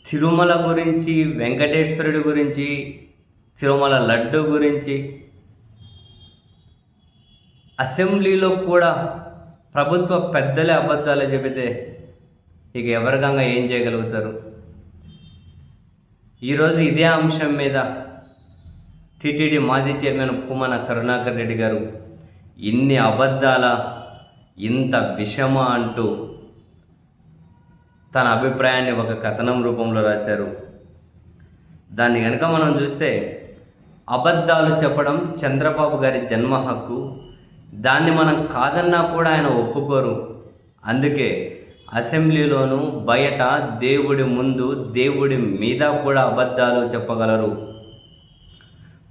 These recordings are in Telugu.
తిరుమల గురించి, వెంకటేశ్వరుడి గురించి, తిరుమల లడ్డు గురించి, అసెంబ్లీలో కూడా ప్రభుత్వ పెద్దలే అబద్ధాలు చెబితే ఇక ఎవరికంగా ఏం చేయగలుగుతారు? ఈరోజు ఇదే అంశం మీద టీటీడీ మాజీ చైర్మన్ భూమన కరుణాకర్ రెడ్డి గారు ఇన్ని అబద్ధాల, ఇంత విషమా అంటూ తన అభిప్రాయాన్ని ఒక కథనం రూపంలో రాశారు. దాన్ని కనుక మనం చూస్తే, అబద్ధాలు చెప్పడం చంద్రబాబు గారి జన్మ హక్కు, దాన్ని మనం కాదన్నా కూడా ఆయన ఒప్పుకోరు. అందుకే అసెంబ్లీలోనూ బయట దేవుడి ముందు, దేవుడి మీద కూడా అబద్ధాలు చెప్పగలరు.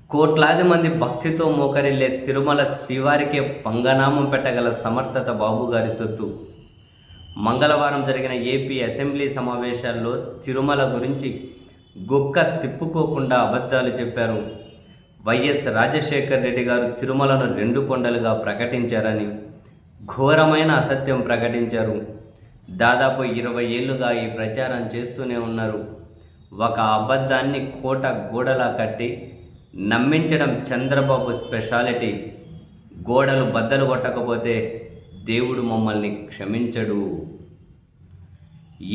కోట్లాది మంది భక్తితో మోకరిల్లే తిరుమల శ్రీవారికే పంగనామం పెట్టగల సమర్థత బాబు గారి సొత్తు. మంగళవారం జరిగిన ఏపీ అసెంబ్లీ సమావేశాల్లో తిరుమల గురించి గుక్క తిప్పుకోకుండా అబద్ధాలు చెప్పారు. వైఎస్ రాజశేఖర్ రెడ్డి గారు తిరుమలను 2 కొండలుగా ప్రకటించారని ఘోరమైన అసత్యం ప్రకటించారు. దాదాపు 20 ఏళ్లుగా ఈ ప్రచారం చేస్తూనే ఉన్నారు. ఒక అబద్ధాన్ని కోట గోడలా కట్టి నమ్మించడం చంద్రబాబు స్పెషాలిటీ. గోడలు బద్దలు కొట్టకపోతే దేవుడు మమ్మల్ని క్షమించడు.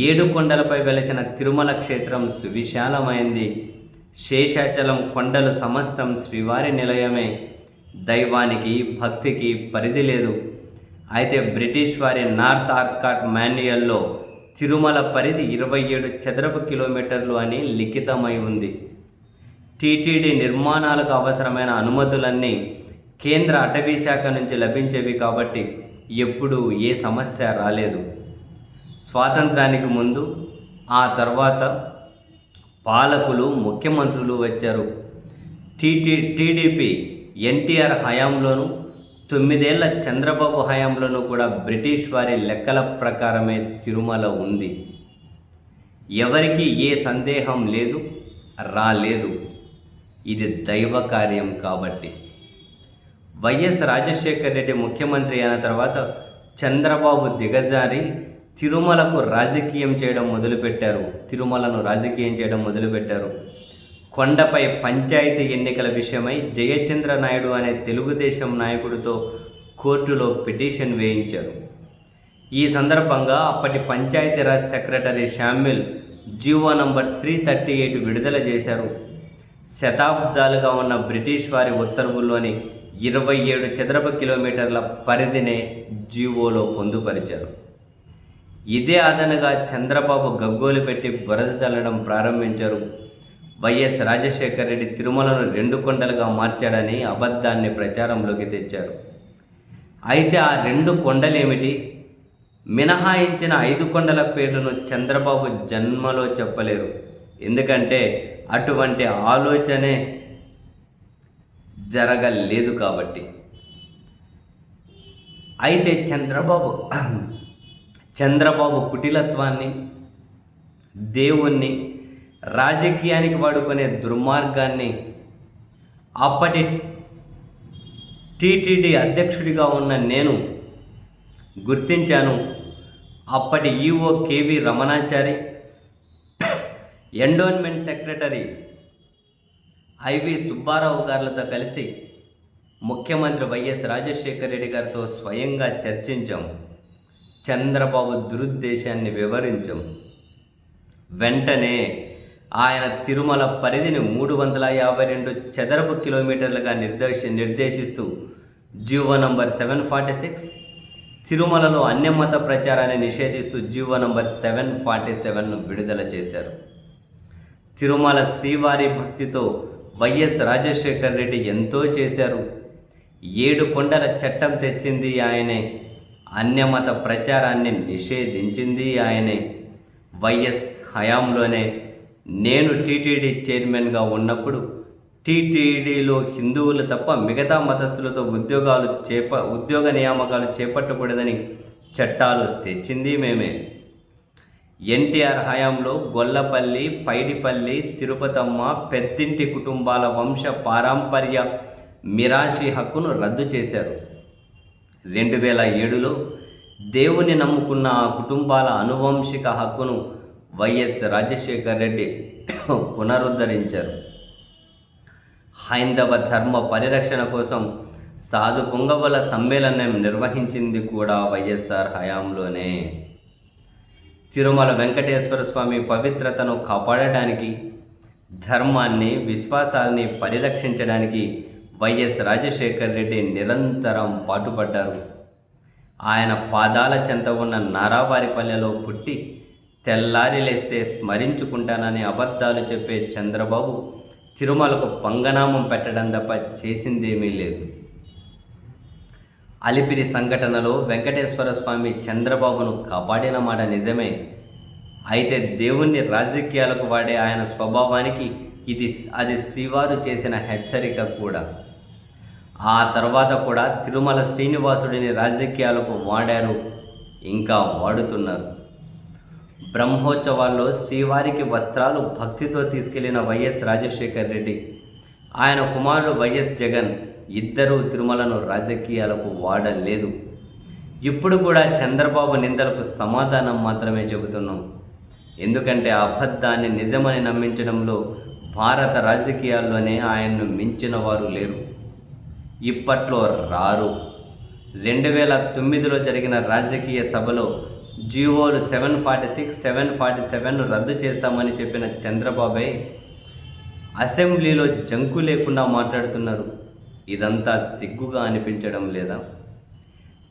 7 కొండలపై వెలసిన తిరుమల క్షేత్రం సువిశాలమైంది. శేషాచలం కొండలు సమస్తం శ్రీవారి నిలయమే. దైవానికి, భక్తికి పరిధి లేదు. అయితే బ్రిటిష్ వారి నార్త్ ఆర్కాట్ మాన్యుయల్లో తిరుమల పరిధి 27 చదరపు కిలోమీటర్లు అని లిఖితమై ఉంది. టీటీడీ నిర్మాణాలకు అవసరమైన అనుమతులన్నీ కేంద్ర అటవీ శాఖ నుంచి లభించేవి కాబట్టి ఎప్పుడూ ఏ సమస్య రాలేదు. స్వాతంత్రానికి ముందు, ఆ తర్వాత పాలకులు, ముఖ్యమంత్రులు వచ్చారు. టీడీపీ ఎన్టీఆర్ హయాంలోనూ, 9 ఏళ్ల చంద్రబాబు హయాంలోనూ కూడా బ్రిటిష్ వారి లెక్కల ప్రకారమే తిరుమల ఉంది. ఎవరికి ఏ సందేహం లేదు, రాలేదు. ఇది దైవ కార్యం కాబట్టి. వైఎస్ రాజశేఖర్ రెడ్డి ముఖ్యమంత్రి అయిన తర్వాత చంద్రబాబు దిగజారి తిరుమలను రాజకీయం చేయడం మొదలుపెట్టారు. కొండపై పంచాయతీ ఎన్నికల విషయమై జయచంద్ర నాయుడు అనే తెలుగుదేశం నాయకుడితో కోర్టులో పిటిషన్ వేయించారు. ఈ సందర్భంగా అప్పటి పంచాయతీరాజ్ సెక్రటరీ షామ్మిల్ జీవో నంబర్ 338 విడుదల చేశారు. శతాబ్దాలుగా ఉన్న బ్రిటిష్ వారి ఉత్తర్వుల్లోని 27 చదరపు కిలోమీటర్ల పరిధినే జీవోలో పొందుపరిచారు. ఇదే అదనుగా చంద్రబాబు గగ్గోలు పెట్టి బురద చల్లడం ప్రారంభించారు. వైఎస్ రాజశేఖర్ రెడ్డి తిరుమలను 2 కొండలుగా మార్చాడని అబద్ధాన్ని ప్రచారంలోకి తెచ్చారు. అయితే ఆ 2 కొండలేమిటి? మినహాయించిన 5 కొండల పేర్లను చంద్రబాబు జన్మలో చెప్పలేరు. ఎందుకంటే అటువంటి ఆలోచనే జరగలేదు కాబట్టి. అయితే చంద్రబాబు కుటిలత్వాన్ని, దేవుణ్ణి రాజకీయానికి వాడుకునే దుర్మార్గాన్ని అప్పటి టీటీడీ అధ్యక్షుడిగా ఉన్న నేను గుర్తించాను. అప్పటి EO KV Ramanachari, endowment secretary IV Subbarao గారులతో కలిసి ముఖ్యమంత్రి వైఎస్ రాజశేఖర్ రెడ్డి గారితో స్వయంగా చర్చించాం. చంద్రబాబు దురుద్దేశాన్ని వివరించాం. వెంటనే ఆయన తిరుమల పరిధిని 352 చదరపు కిలోమీటర్లుగా నిర్దేశిస్తూ జీవో నంబర్ 746, తిరుమలలో అన్యమత ప్రచారాన్ని నిషేధిస్తూ జీవో నంబర్ 747 విడుదల చేశారు. తిరుమల శ్రీవారి భక్తితో వైఎస్ రాజశేఖర్ రెడ్డి ఎంతో చేశారు. 7 కొండల చట్టం తెచ్చింది ఆయనే. అన్యమత ప్రచారాన్ని నిషేధించింది ఆయనే. వైఎస్ హయాంలోనే నేను టీటీడీ చైర్మన్గా ఉన్నప్పుడు టీటీడీలో హిందువులు తప్ప మిగతా మతస్థులతో ఉద్యోగ నియామకాలు చేపట్టకూడదని చట్టాలు తెచ్చింది మేమే. ఎన్టీఆర్ హయాంలో గొల్లపల్లి, పైడిపల్లి, తిరుపతమ్మ, పెద్దింటి కుటుంబాల వంశ పారంపర్య మిరాషి హక్కును రద్దు చేశారు. 2007లో దేవుని నమ్ముకున్న ఆ కుటుంబాల అనువంశిక హక్కును వైఎస్ రాజశేఖర రెడ్డి పునరుద్ధరించారు. హైందవ ధర్మ పరిరక్షణ కోసం సాధు పుంగవుల సమ్మేళనం నిర్వహించింది కూడా వైఎస్ఆర్ హయాంలోనే. తిరుమల వెంకటేశ్వర స్వామి పవిత్రతను కాపాడడానికి, ధర్మాన్ని, విశ్వాసాల్ని పరిరక్షించడానికి వైఎస్ రాజశేఖర రెడ్డి నిరంతరం పాటుపడ్డారు. ఆయన పాదాల చెంత ఉన్న నారావారిపల్లెలో పుట్టి తెల్లారి లేస్తే స్మరించుకుంటానని అబద్ధాలు చెప్పే చంద్రబాబు తిరుమలకు పంగనామం పెట్టడం తప్ప చేసిందేమీ లేదు. అలిపిరి సంఘటనలో వెంకటేశ్వర స్వామి చంద్రబాబును కాపాడిన మాట నిజమే. అయితే దేవుణ్ణి రాజకీయాలకు వాడే ఆయన స్వభావానికి అది శ్రీవారు చేసిన హెచ్చరిక కూడా. ఆ తర్వాత కూడా తిరుమల శ్రీనివాసుడిని రాజకీయాలకు వాడారు, ఇంకా వాడుతున్నారు. బ్రహ్మోత్సవాల్లో శ్రీవారికి వస్త్రాలు భక్తితో తీసుకెళ్లిన వైఎస్ రాజశేఖర రెడ్డి, ఆయన కుమారుడు వైఎస్ జగన్ ఇద్దరూ తిరుమలను రాజకీయాలకు వాడలేదు. ఇప్పుడు కూడా చంద్రబాబు నిందలకు సమాధానం మాత్రమే చెబుతున్నాం. ఎందుకంటే అబద్ధాన్ని నిజమని నమ్మించడంలో భారత రాజకీయాల్లోనే ఆయన్ను మించిన వారు లేరు, ఇప్పట్లో రారు. 2009లో జరిగిన రాజకీయ సభలో జీవోలు 746, 747 రద్దు చేస్తామని చెప్పిన చంద్రబాబే అసెంబ్లీలో జంకు లేకుండా మాట్లాడుతున్నారు. ఇదంతా సిగ్గుగా అనిపించడం లేదా?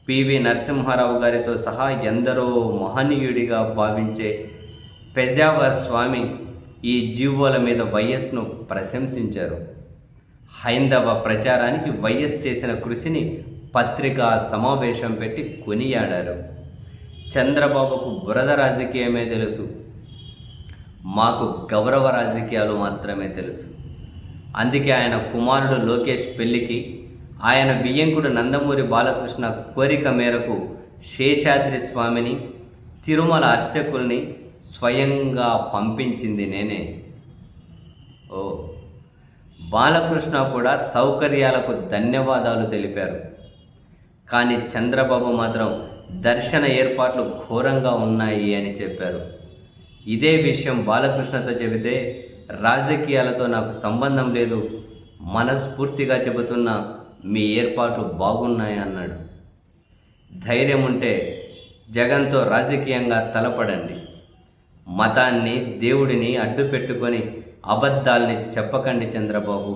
పివి నరసింహారావు గారితో సహా ఎందరో మహనీయుడిగా భావించే పెజావర్ స్వామి ఈ జీవోల మీద వైఎస్ను ప్రశంసించారు. హైందవ ప్రచారానికి వైఎస్ చేసిన కృషిని పత్రికా సమావేశం పెట్టి కొనియాడారు. చంద్రబాబుకు బురద రాజకీయమే తెలుసు, మాకు గౌరవ రాజకీయాలు మాత్రమే తెలుసు. అందుకే ఆయన కుమారుడు లోకేష్ పెళ్లికి ఆయన వియ్యంకుడు నందమూరి బాలకృష్ణ కోరిక మేరకు శేషాద్రి స్వామిని, తిరుమల అర్చకుల్ని స్వయంగా పంపించింది నేనే. బాలకృష్ణ కూడా సౌకర్యాలకు ధన్యవాదాలు తెలిపారు. కానీ చంద్రబాబు మాత్రం దర్శన ఏర్పాట్లు ఘోరంగా ఉన్నాయి అని చెప్పారు. ఇదే విషయం బాలకృష్ణతో చెబితే రాజకీయాలతో నాకు సంబంధం లేదు, మనస్ఫూర్తిగా చెబుతున్నా మీ ఏర్పాట్లు బాగున్నాయి అన్నాడు. ధైర్యం ఉంటే జగన్తో రాజకీయంగా తలపడండి. మతాన్ని, దేవుడిని అడ్డు పెట్టుకొని అబద్ధాల్ని చెప్పకండి చంద్రబాబు.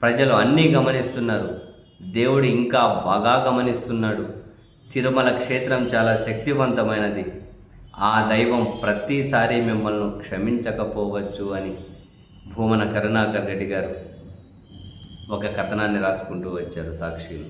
ప్రజలు అన్నీ గమనిస్తున్నారు, దేవుడు ఇంకా బాగా గమనిస్తున్నాడు. తిరుమల క్షేత్రం చాలా శక్తివంతమైనది, ఆ దైవం ప్రతిసారి మిమ్మల్ని క్షమించకపోవచ్చు అని భూమన కరుణాకర్ రెడ్డి గారు ఒక కథనాన్ని రాసుకుంటూ వచ్చారు సాక్షిలో.